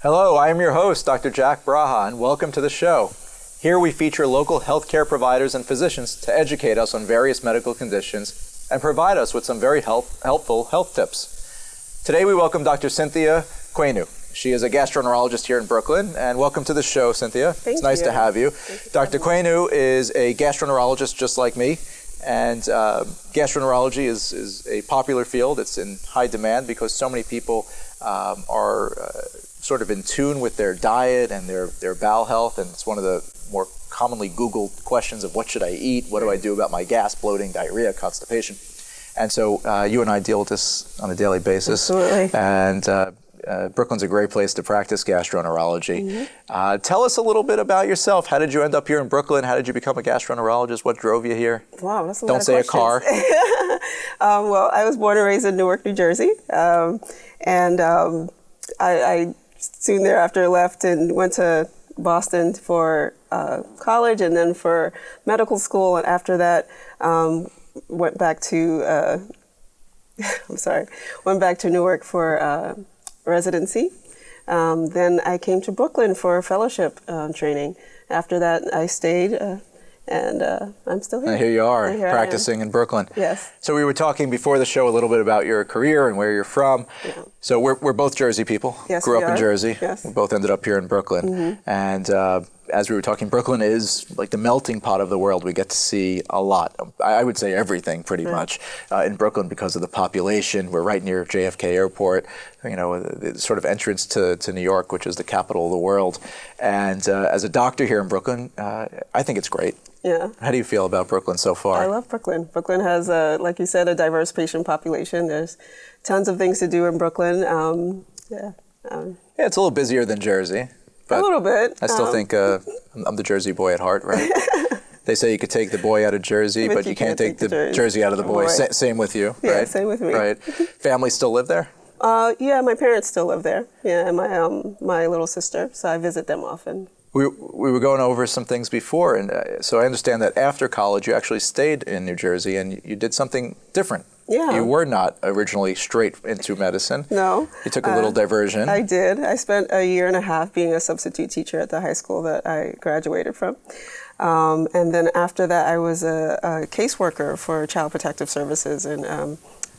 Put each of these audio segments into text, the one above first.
Hello, I am your host, Dr. Jack Braha, and welcome to the show. Here we feature local healthcare providers and physicians to educate us on various medical conditions and provide us with some very helpful health tips. Today we welcome Dr. Cintia Quainoo. She is a gastroenterologist here in Brooklyn, and welcome to the show, Cynthia. Thank it's nice you. to have you. Thank you Dr. Quainoo is a gastroenterologist just like me, and gastroenterology is a popular field. It's in high demand because so many people are sort of in tune with their diet and their bowel health, and it's one of the more commonly Googled questions of what should I eat, what do I do about my gas, bloating, diarrhea, constipation. And so you and I deal with this on a daily basis. Absolutely. And Brooklyn's a great place to practice gastroenterology. Tell us a little bit about yourself. How did you end up here in Brooklyn? How did you become a gastroenterologist? What drove you here? Wow, that's a Don't lot of say questions. a car. Well, I was born and raised in Newark, New Jersey, and I soon thereafter left and went to Boston for college and then for medical school, and after that went back to went back to Newark for residency. Then I came to Brooklyn for fellowship training. After that, I stayed. And I'm still here. And here you are, here practicing in Brooklyn. Yes. So we were talking before the show a little bit about your career and where you're from. Yeah. So we're both Jersey people. Yes, Grew we up in are. Jersey. Yes. We both ended up here in Brooklyn. And as we were talking, Brooklyn is like the melting pot of the world. We get to see a lot. I would say everything pretty much in Brooklyn because of the population. We're right near JFK Airport, you know, the sort of entrance to New York, which is the capital of the world. And as a doctor here in Brooklyn, I think it's great. Yeah. How do you feel about Brooklyn so far? I love Brooklyn. Brooklyn has, like you said, a diverse patient population. There's tons of things to do in Brooklyn. Yeah, it's a little busier than Jersey. But a little bit. I still think I'm the Jersey boy at heart, right? They say you could take the boy out of Jersey, but you can't take the Jersey out of the boy. Same with you, Yeah, right? same with me. Right. Family still live there? Yeah, my parents still live there. Yeah, and my little sister, so I visit them often. We were going over some things before, and so I understand that after college you actually stayed in New Jersey and you did something different. Yeah. You were not originally straight into medicine. No. You took a little diversion. I did. I spent a year and a half being a substitute teacher at the high school that I graduated from. And then after that, I was a caseworker for Child Protective Services in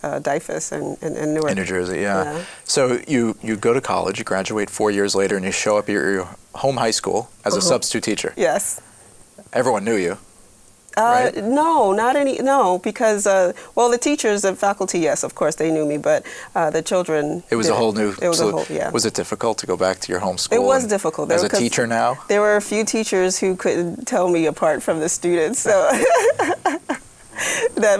DIFUS in Newark. In New Jersey, yeah. So you go to college, you graduate 4 years later, and you show up at your home high school as a substitute teacher. Yes. Everyone knew you, right? No, because, the teachers, the faculty, yes, of course, they knew me, but the children It was a whole new... It was a whole, yeah. Was it difficult to go back to your home school? It was difficult. As a teacher now? There were a few teachers who couldn't tell me apart from the students, so... that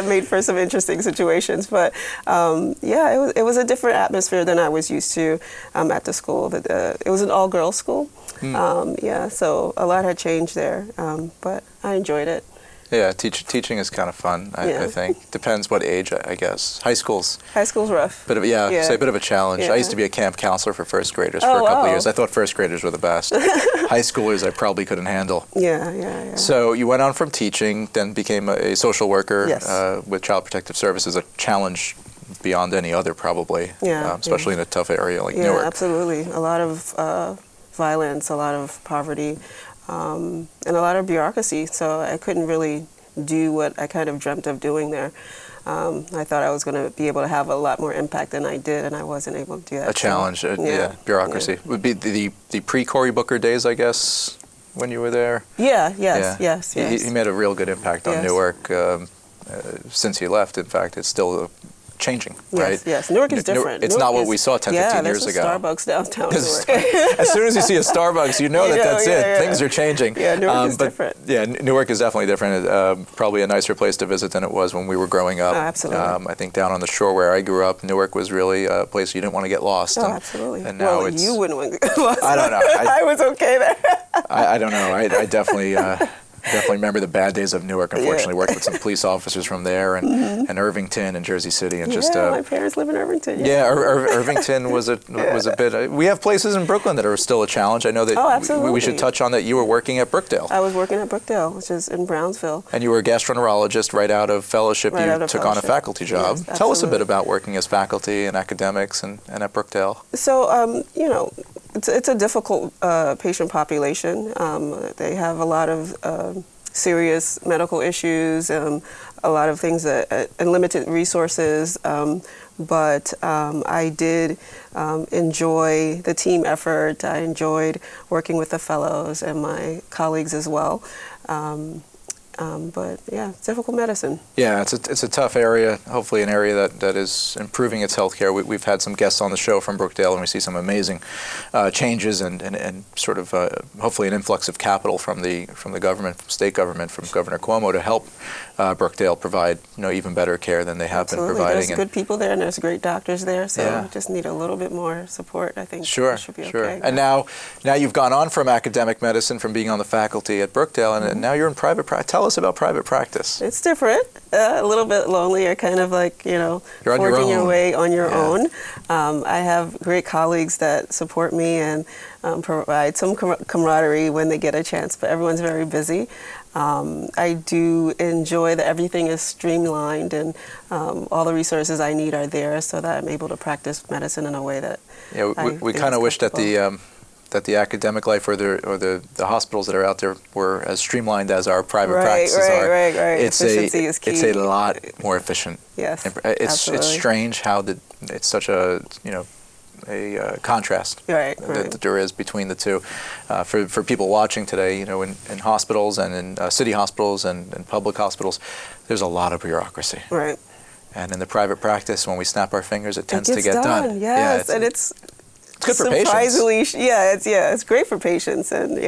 made for some interesting situations, but it was a different atmosphere than I was used to at the school. It was an all-girls school, so a lot had changed there, but I enjoyed it. Yeah, teaching is kind of fun, I think. Depends what age, I guess. High school's rough. Say a bit of a challenge. Yeah. I used to be a camp counselor for first graders for a couple of years. I thought first graders were the best. High schoolers I probably couldn't handle. Yeah. So you went on from teaching, then became a social worker with Child Protective Services, a challenge beyond any other probably, especially in a tough area like Newark. Yeah, absolutely. A lot of violence, a lot of poverty. And a lot of bureaucracy, so I couldn't really do what I kind of dreamt of doing there. I thought I was going to be able to have a lot more impact than I did, and I wasn't able to do that. A challenge, bureaucracy. Would be the pre-Cory Booker days, I guess, when you were there? Yes. He made a real good impact on Newark since he left. In fact, it's still changing, right? Yes. Newark is different. It's not what we saw 10, 15 years ago. Yeah, there's a Starbucks downtown Newark. As soon as you see a Starbucks, you know that's it. Yeah. Things are changing. Yeah, Newark is different. Yeah, Newark is definitely different. Probably a nicer place to visit than it was when we were growing up. Oh, absolutely. I think down on the shore where I grew up, Newark was really a place you didn't want to get lost. Oh, absolutely. And now you wouldn't want to get lost. I don't know. I was okay there. I don't know. I definitely... Definitely remember the bad days of Newark. Unfortunately, worked with some police officers from there and Irvington and Jersey City, and just my parents live in Irvington. yeah, Irvington was a bit. We have places in Brooklyn that are still a challenge. I know that we should touch on that. You were working at Brookdale. I was working at Brookdale, which is in Brownsville. And you were a gastroenterologist right out of fellowship. You took on a faculty job. Yes, tell us a bit about working as faculty and academics and at Brookdale. So, it's a difficult patient population. They have a lot of serious medical issues, a lot of things and limited resources. But I did enjoy the team effort. I enjoyed working with the fellows and my colleagues as well. But yeah, it's difficult medicine. Yeah, it's a tough area. Hopefully, an area that is improving its healthcare. We've had some guests on the show from Brookdale, and we see some amazing changes and sort of hopefully an influx of capital from the government, from state government, from Governor Cuomo to help Brookdale provide even better care than they have been providing. There's good people there, and there's great doctors there. So just need a little bit more support. I think sure, it should be okay. And now you've gone on from academic medicine, from being on the faculty at Brookdale, and now you're in private practice. Tell us about private practice. It's different, a little bit lonelier, kind of like, forging your way on your own. I have great colleagues that support me and provide some camaraderie when they get a chance, but everyone's very busy. I do enjoy that everything is streamlined and all the resources I need are there so that I'm able to practice medicine in a way that we kind of wish that the academic life or the hospitals that are out there were as streamlined as our private practices are. Right. Efficiency is key. It's a lot more efficient. Yes, it's strange how it's such a contrast that there is between the two. For people watching today, in hospitals and in city hospitals and public hospitals, there's a lot of bureaucracy. Right. And in the private practice, when we snap our fingers, it tends to get done. Yes, and it's good for patients. Surprisingly, it's great for patients, and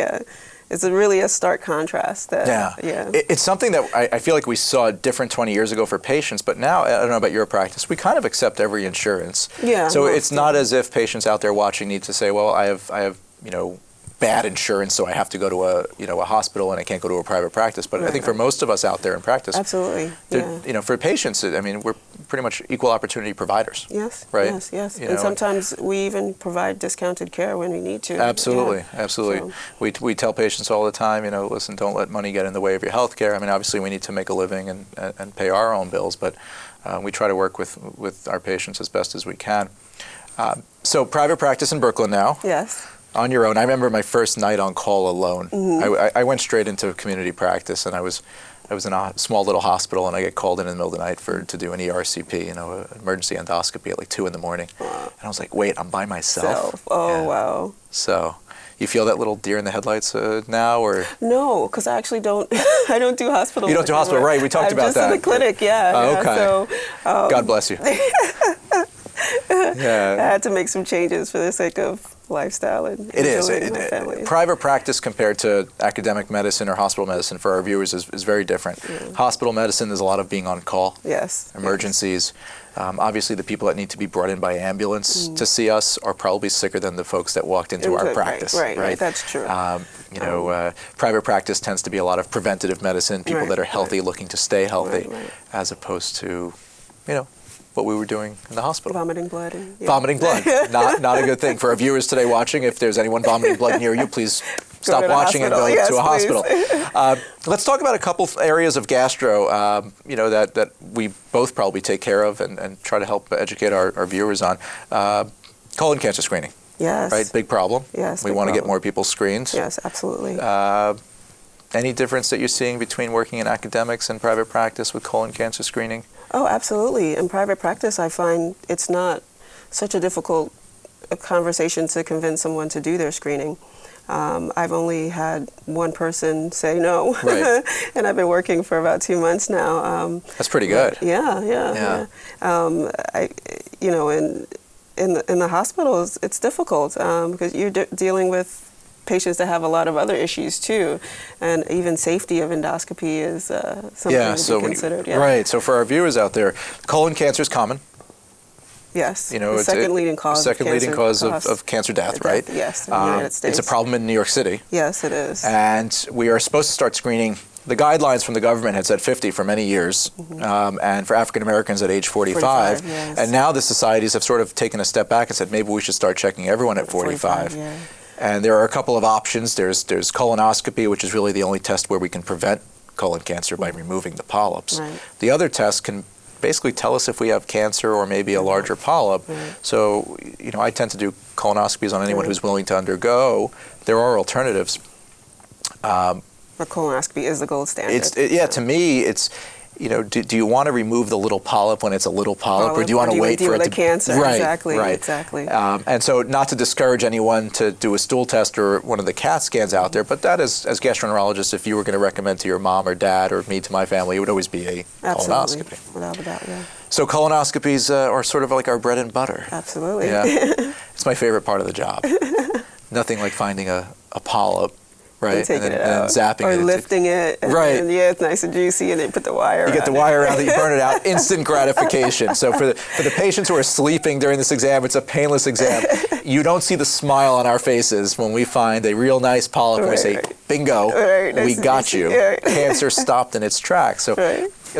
it's really a stark contrast. It's something that I feel like we saw different 20 years ago for patients, but now, I don't know about your practice, we kind of accept every insurance. Yeah. So it's not as if patients out there watching need to say, well, I have bad insurance, so I have to go to a hospital and I can't go to a private practice. But I think for most of us out there in practice, absolutely, for patients, we're pretty much equal opportunity providers. Yes, right. Yes. And sometimes we even provide discounted care when we need to. Absolutely. So. We tell patients all the time, listen, don't let money get in the way of your health care. Obviously we need to make a living and pay our own bills, but we try to work with our patients as best as we can. So private practice in Brooklyn now. Yes. On your own. I remember my first night on call alone. Mm-hmm. I went straight into community practice, and I was in a small little hospital, and I get called in the middle of the night to do an ERCP, an emergency endoscopy at like 2 a.m. Wow. And I was like, wait, I'm by myself. Wow. So, you feel that little deer in the headlights now, or? No, because I actually don't. I don't do hospital. You don't do hospital, right? We talked about that. I'm just in the clinic. Yeah. Okay. So, God bless you. I had to make some changes for the sake of lifestyle and it is. my family. Private practice compared to academic medicine or hospital medicine for our viewers is very different. Yeah. Hospital medicine, there's a lot of being on call. Yes. Emergencies. Obviously, the people that need to be brought in by ambulance to see us are probably sicker than the folks that walked into our practice. Right. That's true. Private practice tends to be a lot of preventative medicine, people that are healthy, looking to stay healthy, as opposed to, what we were doing in the hospital. Vomiting blood. Vomiting blood. Not a good thing. For our viewers today watching, if there's anyone vomiting blood near you, please stop watching and go to a hospital. Let's talk about a couple areas of gastro, that we both probably take care of and try to help educate our viewers on. Colon cancer screening. Yes. Right? Big problem. Yes. We want to get more people screened. Yes, absolutely. Any difference that you're seeing between working in academics and private practice with colon cancer screening? Oh, absolutely. In private practice, I find it's not such a difficult conversation to convince someone to do their screening. I've only had one person say no, and I've been working for about 2 months now. That's pretty good. Yeah. In the hospitals, it's difficult because you're dealing with patients that have a lot of other issues too, and even safety of endoscopy is something to be considered. Right. So for our viewers out there, colon cancer is common. Yes. The it's second leading cause of cancer death, right? Yes, in the United States. It's a problem in New York City. Yes, it is. And we are supposed to start screening the guidelines from the government had said 50 for many years, and for African Americans at age 45. Yes. And now the societies have sort of taken a step back and said maybe we should start checking everyone at 45. Yeah. And there are a couple of options. There's colonoscopy, which is really the only test where we can prevent colon cancer by removing the polyps. Right. The other test can basically tell us if we have cancer or maybe a larger polyp. Right. So, I tend to do colonoscopies on anyone who's willing to undergo. There are alternatives. But colonoscopy is the gold standard. To me, it's, do you want to remove the little polyp when it's a little polyp, or do you want to wait for it to... cancer? Right, exactly, right. exactly. And so not to discourage anyone to do a stool test or one of the CAT scans out there, but that is, as gastroenterologists, if you were going to recommend to your mom or dad or me to my family, it would always be a colonoscopy. Without a doubt, yeah. So colonoscopies are sort of like our bread and butter. Absolutely. Yeah. It's my favorite part of the job. Nothing like finding a polyp, right? And then zapping or it. lifting it. Right. And it's nice and juicy, and they put the wire around it. You get the wire around it, you burn it out, instant gratification. So for the patients who are sleeping during this exam, it's a painless exam. You don't see the smile on our faces when we find a real nice polyp and we say, bingo, we got you. Cancer stopped in its tracks.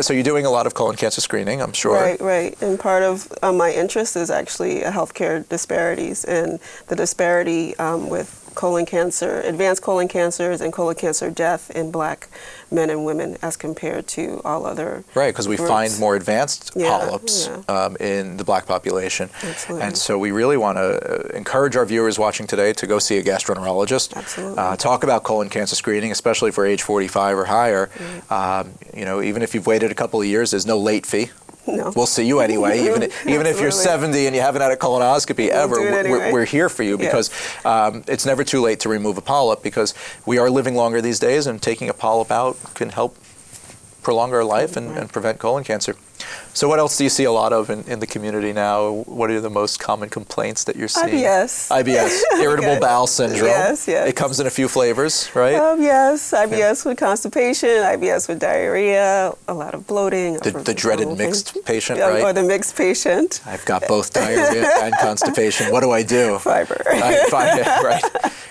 So you're doing a lot of colon cancer screening, I'm sure. Right. And part of my interest is actually healthcare disparities, and the disparity with colon cancer, advanced colon cancers, and colon cancer death in Black men and women as compared to all other Right, because we groups. Find more advanced polyps in the Black population. Absolutely. And so we really want to encourage our viewers watching today to go see a gastroenterologist. Absolutely. Talk about colon cancer screening, especially for age 45 or higher. Even if you've waited a couple of years, there's no late fee. No. We'll see you anyway, even if you're 70 and you haven't had a colonoscopy ever. We're here for you because it's never too late to remove a polyp, because we are living longer these days, and taking a polyp out can help prolong our life and prevent colon cancer. So what else do you see a lot of in the community now? What are the most common complaints that you're seeing? IBS, irritable bowel syndrome. Yes. It comes in a few flavors, right? Yes, IBS with constipation, IBS with diarrhea, a lot of bloating. The dreaded mixed patient, right? Or the mixed patient. I've got both diarrhea and constipation. What do I do? Fiber. Right.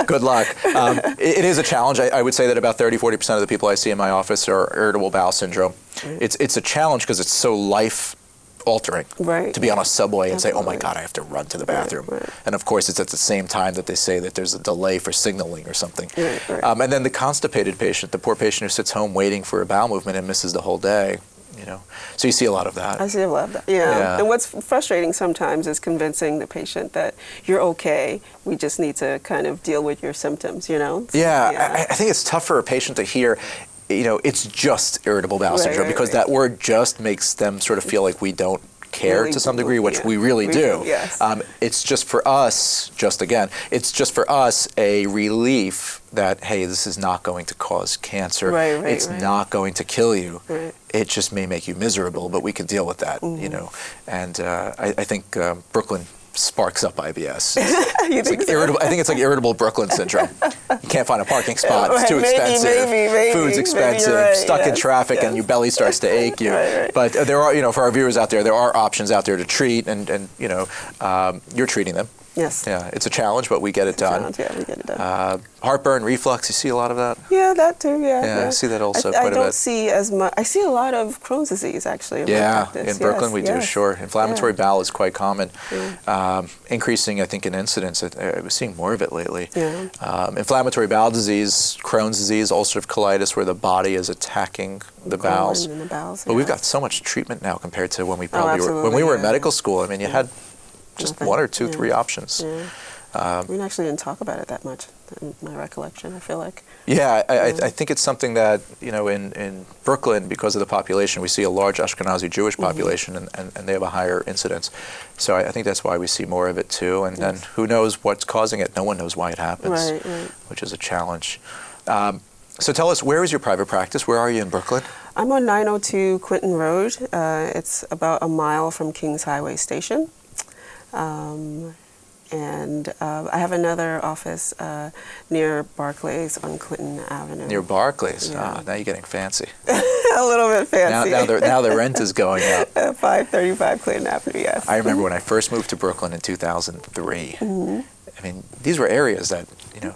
Good luck. It is a challenge. I would say that about 30-40% of the people I see in my office are irritable bowel syndrome. It's a challenge because it's so life-altering to be on a subway and say, oh my God, I have to run to the bathroom. And of course, it's at the same time that they say that there's a delay for signaling or something. And then the constipated patient, the poor patient who sits home waiting for a bowel movement and misses the whole day. So you see a lot of that. I see a lot of that, yeah. And what's frustrating sometimes is convincing the patient that you're okay, we just need to kind of deal with your symptoms, I think it's tough for a patient to hear, it's just irritable bowel syndrome, because that word just makes them sort of feel like we don't care really to some degree, which we really do. Yes. It's just for us, it's just for us a relief that, hey, this is not going to cause cancer. It's not going to kill you. It just may make you miserable, but we can deal with that, And I think Brooklyn sparks up IBS. I think it's like irritable Brooklyn syndrome. You can't find a parking spot. It's too expensive. Maybe. Food's expensive. Stuck in traffic, and your belly starts to ache you. But there are, for our viewers out there are options out there to treat, and you're treating them. Yes. Yeah, it's a challenge, but we get it done. We get it done. Heartburn, reflux, you see a lot of that? Yeah, that too, Yeah, I see that also quite a bit. I don't see as much. I see a lot of Crohn's disease, actually, in my practice. In Brooklyn we do, sure. Inflammatory bowel is quite common. Increasing, I think, in incidence. I was seeing more of it lately. Inflammatory bowel disease, Crohn's disease, ulcerative colitis, where the body is attacking the bowels. But we've got so much treatment now compared to when we were in medical school. I mean, you had just one or two, three options. We actually didn't talk about it that much, in my recollection, I feel like. I think it's something that, in Brooklyn, because of the population, we see a large Ashkenazi Jewish population, and they have a higher incidence. So I think that's why we see more of it too. And then who knows what's causing it? No one knows why it happens, which is a challenge. So tell us, where is your private practice? Where are you in Brooklyn? I'm on 902 Quinton Road. It's about a mile from Kings Highway Station. And I have another office near Barclays on Clinton Avenue. Near Barclays? Now you're getting fancy. A little bit fancy. Now the rent is going up. 535 Clinton Avenue, yes. I remember when I first moved to Brooklyn in 2003. mean, these were areas that,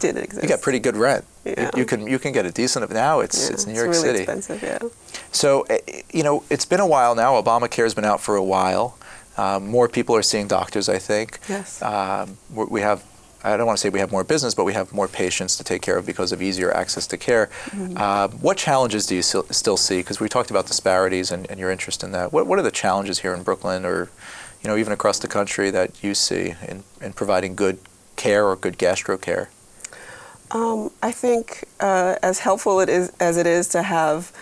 did exist. you got pretty good rent. Yeah. You can get a decent, now it's New York really City. Expensive, yeah. So, it's been a while now. Obamacare's been out for a while. More people are seeing doctors, I think. Yes. We have, I don't want to say we have more business, but we have more patients to take care of because of easier access to care. What challenges do you still see? Because we talked about disparities and your interest in that. What are the challenges here in Brooklyn or, even across the country that you see in providing good care or good gastro care? I think as helpful as it is to have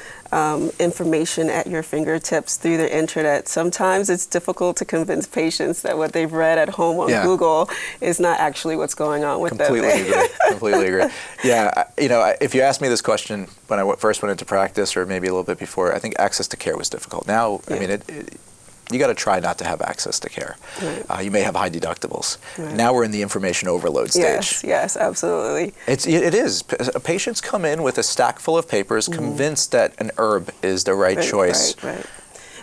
information at your fingertips through the internet, sometimes it's difficult to convince patients that what they've read at home on Google is not actually what's going on with them. Completely agree. Yeah, if you asked me this question when I first went into practice, or maybe a little bit before, I think access to care was difficult. Now, I mean, you got to try not to have access to care. Right. You may have high deductibles. Right. Now we're in the information overload stage. Yes, absolutely. It is. Patients come in with a stack full of papers, convinced that an herb is the right choice. Right.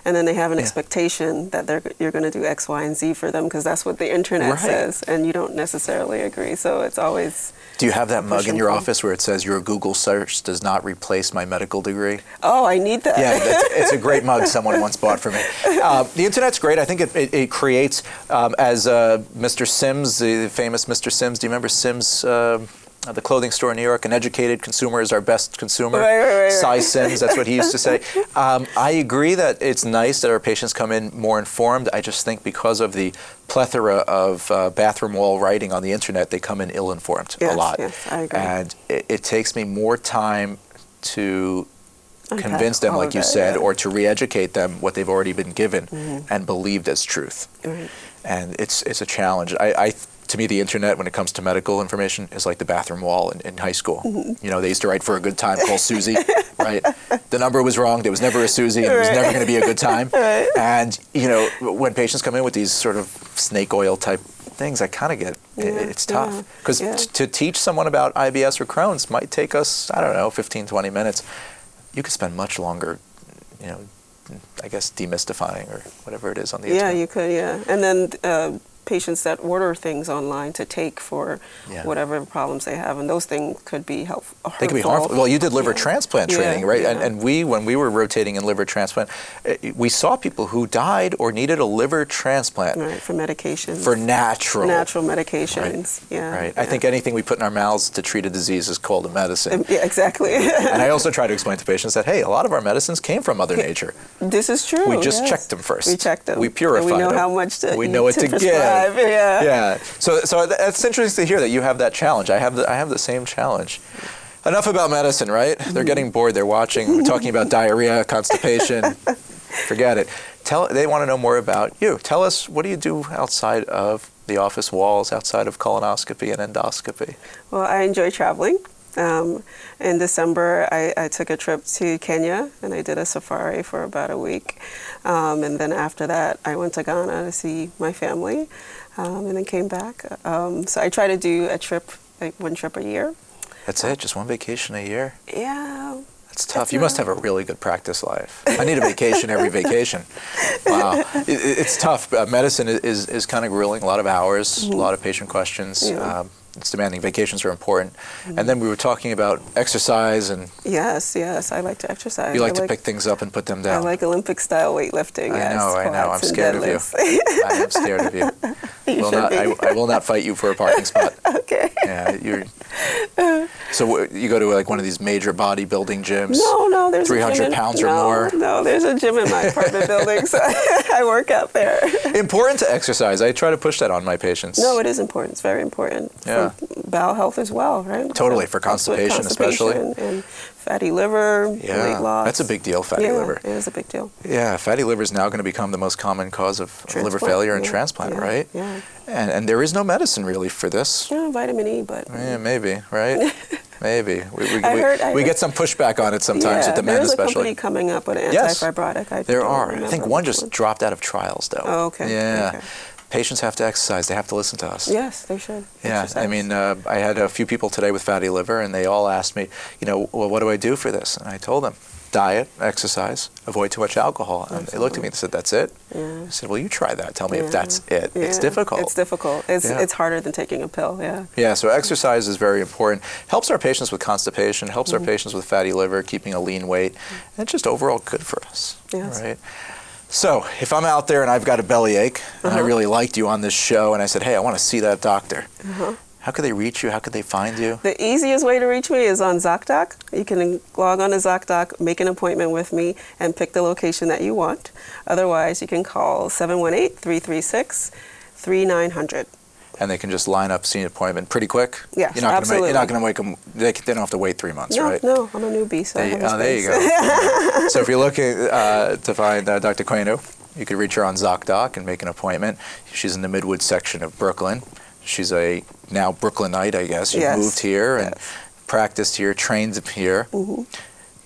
And then they have an expectation that you're going to do X, Y, and Z for them because that's what the internet says, and you don't necessarily agree. So it's always. Do you have that mug in your office where it says your Google search does not replace my medical degree? Oh, I need that. Yeah, it's a great mug someone once bought for me. The internet's great. I think it creates, as Mr. Sims, the famous Mr. Sims, do you remember Sims? The clothing store in New York, an educated consumer is our best consumer. Right. Cy Sims, that's what he used to say. I agree that it's nice that our patients come in more informed. I just think because of the plethora of bathroom wall writing on the internet, they come in ill-informed a lot. Yes, I agree. And it takes me more time to convince them, like you said, or to re-educate them what they've already been given and believed as truth. Right. And it's a challenge. To me, the internet, when it comes to medical information, is like the bathroom wall in high school. They used to write for a good time, call Susie, right? The number was wrong. There was never a Susie, and it was never going to be a good time. Right. And, when patients come in with these sort of snake oil type things, I kind of get it's tough. Because to teach someone about IBS or Crohn's might take us, 15, 20 minutes. You could spend much longer, I guess, demystifying or whatever it is on the internet. Yeah, you could, And then patients that order things online to take for whatever problems they have, and those things could be hurtful. They could be harmful. Well, you did liver transplant training, right? Yeah. And when we were rotating in liver transplant, we saw people who died or needed a liver transplant. Right, for medications. For natural medications, Right. I think anything we put in our mouths to treat a disease is called a medicine. Yeah, exactly. And I also try to explain to patients that, hey, a lot of our medicines came from Mother Nature. This is true. We just checked them first. We checked them. We purified them. And we know how much to We know what to give. Yeah. So that's interesting to hear that you have that challenge. I have the same challenge. Enough about medicine, right? They're getting bored. They're watching. We're talking about diarrhea, constipation. Forget it. They want to know more about you. Tell us, what do you do outside of the office walls, outside of colonoscopy and endoscopy? Well, I enjoy traveling. In December, I took a trip to Kenya, and I did a safari for about a week. And then after that, I went to Ghana to see my family, and then came back. So I try to do one trip a year. That's it? Just one vacation a year? Yeah. That's tough. You must have a really good practice life. I need a vacation every vacation. Wow. It's tough. Medicine is kind of grueling, a lot of hours, a lot of patient questions. Yeah. It's demanding. Vacations are important. And then we were talking about exercise and... Yes, I like to exercise. You like to pick things up and put them down. I like Olympic-style weightlifting, I know. I'm scared of you. I am scared of you. I will not fight you for a parking spot. Okay. Yeah, So you go to like one of these major bodybuilding gyms? No, there's 300 pounds or more? No, there's a gym in my apartment building, so I work out there. Important to exercise. I try to push that on my patients. No, it is important. It's very important. Yeah. For bowel health as well, right? Totally, for constipation especially. And fatty liver, weight loss. That's a big deal, fatty liver. It is a big deal. Yeah, fatty liver is now going to become the most common cause of liver failure and transplant, right? Yeah. And there is no medicine really for this. Yeah, vitamin E, but... Yeah, maybe, right? Maybe. I We get some pushback on it sometimes with the men especially. There's a company coming up with an antifibrotic. There are. I think one just dropped out of trials, though. Oh, okay. Yeah. Okay. Patients have to exercise. They have to listen to us. Yes, they should. Yeah, exercise. I mean, I had a few people today with fatty liver, and they all asked me, well, what do I do for this? And I told them, diet, exercise, avoid too much alcohol. And they looked at me and said, that's it? Yeah. I said, well, you try that. Tell me if Yeah. that's it. Yeah. It's difficult. It's difficult. It's harder than taking a pill, yeah. Yeah, so exercise is very important. Helps our patients with constipation, helps our patients with fatty liver, keeping a lean weight, and it's just overall good for us. Yes. Right? So if I'm out there and I've got a bellyache, and I really liked you on this show, and I said, hey, I want to see that doctor, how could they reach you? How could they find you? The easiest way to reach me is on ZocDoc. You can log on to ZocDoc, make an appointment with me, and pick the location that you want. Otherwise, you can call 718-336-3900. And they can just line up, see an appointment pretty quick? Yes, You're not absolutely. You're not going to make them, they don't have to wait 3 months, right? No, I'm a newbie, so I have a there you space. go. So if you're looking to find Dr. Quainoo, you could reach her on ZocDoc and make an appointment. She's in the Midwood section of Brooklyn. She's a now Brooklynite, I guess. You've moved here and practiced here, trained here. You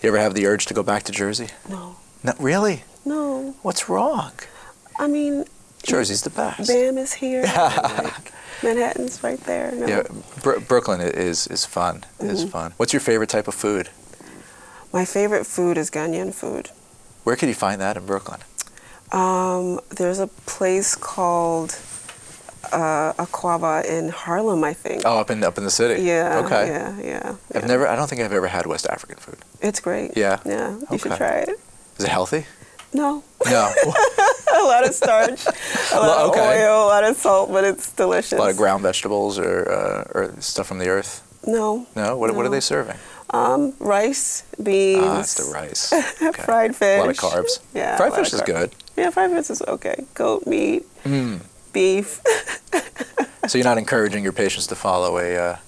ever have the urge to go back to Jersey? No. No, really? No. What's wrong? I mean, Jersey's the best. BAM is here. Like, Manhattan's right there. No. Yeah, Brooklyn is fun. Is fun. What's your favorite type of food? My favorite food is Ghanaian food. Where can you find that in Brooklyn? There's a place called Aquaba in Harlem, I think. Oh, up in the city. Yeah. Okay. Yeah. I don't think I've ever had West African food. It's great. Yeah. Yeah. You should try it. Is it healthy? No. No. A lot of starch, a lot of oil, a lot of salt, but it's delicious. A lot of ground vegetables or stuff from the earth. No. No. What are they serving? Rice, beans. Ah, it's the rice. Okay. Fried fish. A lot of carbs. Yeah. Fried fish is good. Yeah, fried fish is okay. Goat meat, beef. So you're not encouraging your patients to follow a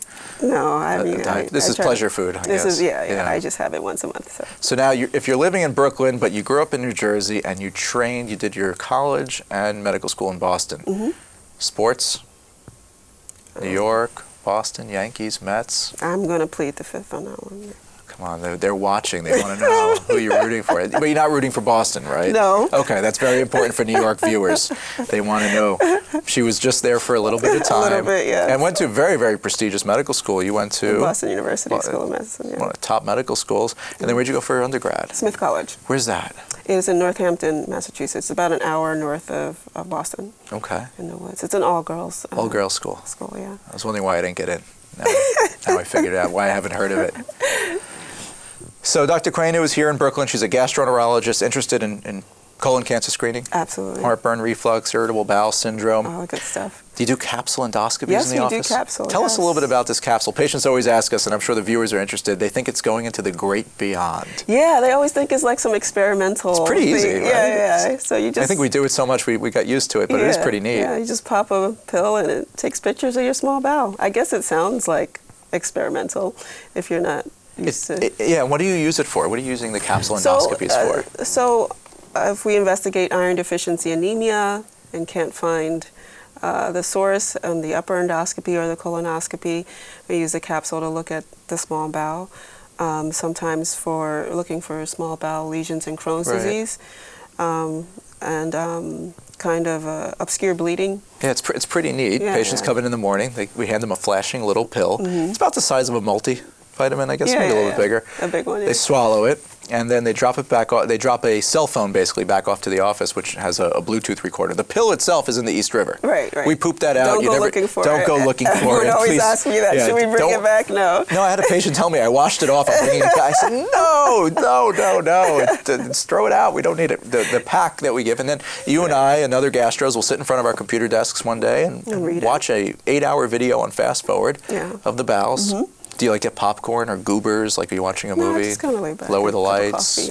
No, I mean, diet. This is pleasure food, I guess. This is, yeah. I just have it once a month. So now, if you're living in Brooklyn, but you grew up in New Jersey and you trained, you did your college and medical school in Boston. Sports? New York, Boston, Yankees, Mets? I'm going to plead the fifth on that one. Come on, they're watching. They want to know who you're rooting for. But you're not rooting for Boston, right? No. Okay, that's very important for New York viewers. They want to know. She was just there for a little bit of time. A little bit, yeah. And went to a very, very prestigious medical school. You went to Boston University School of Medicine. Yeah. one of the top medical schools. And then where'd you go for your undergrad? Smith College. Where's that? It is in Northampton, Massachusetts, about an hour north of Boston. Okay. In the woods. It's an all-girls. All-girls school. School, yeah. I was wondering why I didn't get in. Now I figured out why I haven't heard of it. So Dr. Quainoo is here in Brooklyn. She's a gastroenterologist interested in colon cancer screening. Absolutely. Heartburn, reflux, irritable bowel syndrome. All good stuff. Do you do capsule endoscopies Yes, in the we do office? capsule, Tell us a yes. little bit about this capsule. Patients always ask us, and I'm sure the viewers are interested, they think it's going into the great beyond. Yeah, they always think it's like some experimental It's pretty easy, thing. right? Yeah. So you just... I think we do it so much we got used to it, but it is pretty neat. Yeah, you just pop a pill and it takes pictures of your small bowel. I guess it sounds like experimental if you're not used to... Yeah, what do you use it for? What are you using the capsule endoscopies for? So if we investigate iron deficiency anemia and can't find the source on the upper endoscopy or the colonoscopy, we use a capsule to look at the small bowel. Sometimes for looking for small bowel lesions in Crohn's disease and kind of obscure bleeding. Yeah, it's pretty neat. Yeah, Patients come in the morning. We hand them a flashing little pill. It's about the size of a multivitamin, I guess, maybe a little bit bigger. A big one, yeah. They swallow it, and then they drop it back off. They drop a cell phone basically back off to the office, which has a Bluetooth recorder. The pill itself is in the East River. Right. We pooped that out. Don't go looking for it. Don't go looking for it. Everyone always Please. asks me that. Yeah, Should we bring it back? No. No, I had a patient tell me I washed it off. I'm bringing it back. I said, no. Just throw it out. We don't need it. The pack that we give. And then you and I and other gastros will sit in front of our computer desks one day and watch a 8-hour video on fast forward of the bowels. Do you like get popcorn or goobers like you're watching a movie? Just kind of lay back. Lower the lights.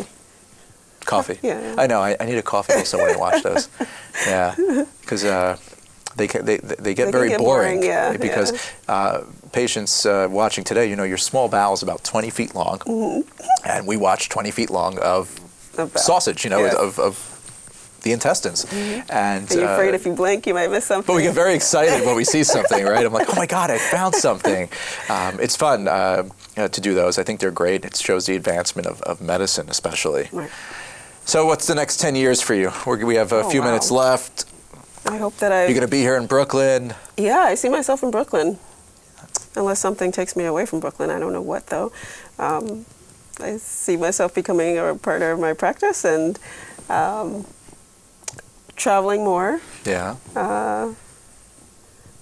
Coffee. Yeah. I know. I need a coffee also when I watch those. Yeah, because they get very boring. Because patients watching today, your small bowel is about 20 feet long, and we watch 20 feet long of sausage. Of the intestines. And you're afraid if you blink, you might miss something. But we get very excited when we see something, right? I'm like, oh my God, I found something. It's fun to do those. I think they're great. It shows the advancement of medicine, especially. Right. So what's the next 10 years for you? We have a few minutes left. I hope that You're going to be here in Brooklyn? Yeah, I see myself in Brooklyn. Unless something takes me away from Brooklyn. I don't know what, though. I see myself becoming a partner of my practice and traveling more. Yeah.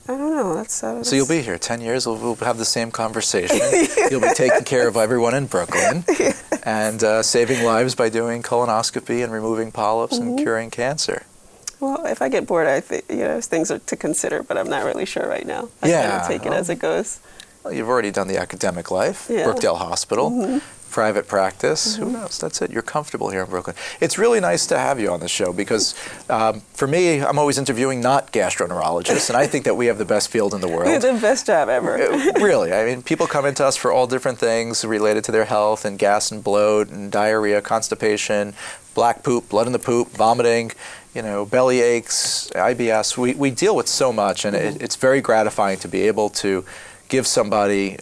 I don't know. That's So you'll be here 10 years. We'll have the same conversation. You'll be taking care of everyone in Brooklyn and saving lives by doing colonoscopy and removing polyps and curing cancer. Well, if I get bored, I think things are to consider, but I'm not really sure right now. I kind of take it as it goes. Well, you've already done the academic life, Yeah. Brookdale Hospital, private practice. Who knows? That's it. You're comfortable here in Brooklyn. It's really nice to have you on the show because for me, I'm always interviewing not gastroenterologists, and I think that we have the best field in the world. It's the best job ever. Really. I mean, people come into us for all different things related to their health and gas and bloat and diarrhea, constipation, black poop, blood in the poop, vomiting, belly aches, IBS. We deal with so much, and it's very gratifying to be able to give somebody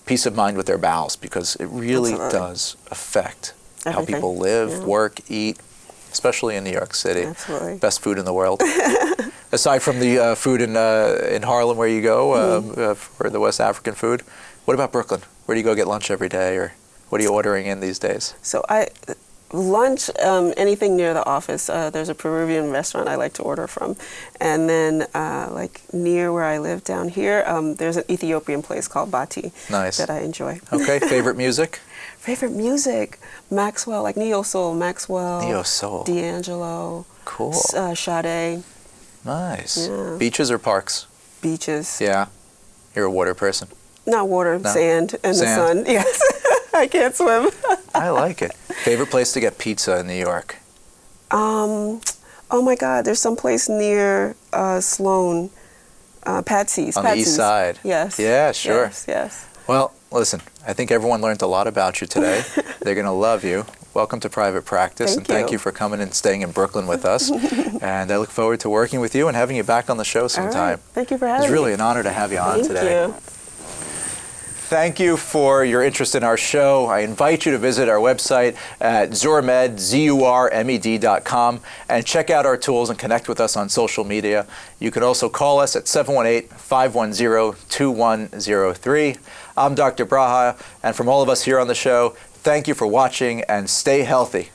peace of mind with their bowels because it really does affect how people live, work, eat, especially in New York City. Absolutely. Best food in the world. Aside from the food in Harlem where you go for the West African food, what about Brooklyn? Where do you go get lunch every day, or what are you ordering in these days? So lunch, anything near the office. There's a Peruvian restaurant I like to order from. And then like near where I live down here, there's an Ethiopian place called Bati that I enjoy. Okay, favorite music? Favorite music? Maxwell, like Neo Soul, Maxwell. Neo Soul. D'Angelo. Cool. Sade. Nice. Yeah. Beaches or parks? Beaches. Yeah. You're a water person? Not water, sand and the sun. Yes. I can't swim. I like it. Favorite place to get pizza in New York? Oh my God, there's some place near Sloan, Patsy's. On the east side? Yes. Yeah, sure. Yes. Well, listen, I think everyone learned a lot about you today. They're going to love you. Welcome to private practice, and thank you for coming and staying in Brooklyn with us. And I look forward to working with you and having you back on the show sometime. All right. Thank you for having me. It's really an honor to have you on today. Thank you. Thank you for your interest in our show. I invite you to visit our website at Zurmed, ZURMED.com, and check out our tools and connect with us on social media. You can also call us at 718-510-2103. I'm Dr. Braha, and from all of us here on the show, thank you for watching and stay healthy.